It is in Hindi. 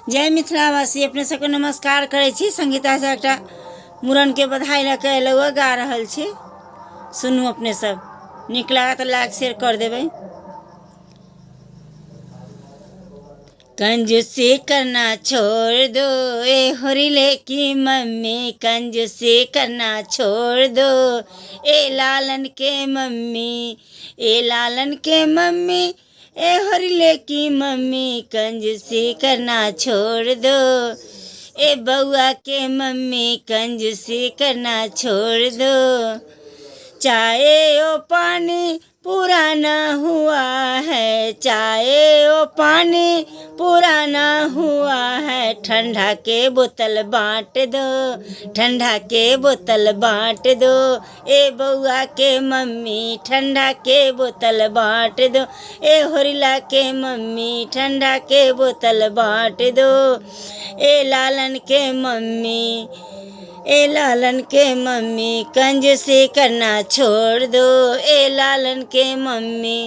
जय मिथिलावासी, अपने सबके नमस्कार करै छी। संगीता से एकटा मूड़न के बधाई लऽ के एलहुँ, गा रहल छी, सुनू अपने सब। नीक लागत तऽ लाइक शेयर कर देबै। कंजूसी करना छोड़ दो ए होरिले की मम्मी, कंजूसी करना छोड़ दो ए लालन के मम्मी, ए लालन के मम्मी, ए होरिले की मम्मी, कंजूसी करना छोड़ दो ए बउआ के मम्मी, कंजूसी करना छोड़ दो। चाहे ओ पानी पूरा ना हुआ है, चाहे ओ पानी पूरा ना हुआ है, ठंडा के बोतल बांट दो, ठंडा के बोतल बांट दो ए बउआ के मम्मी, ठंडा के बोतल बांट दो ए होरिला के मम्मी, ठंडा के बोतल बांट दो ए लालन के मम्मी, ए लालन के मम्मी, कंजूसी करना छोड़ दो ए लालन के मम्मी।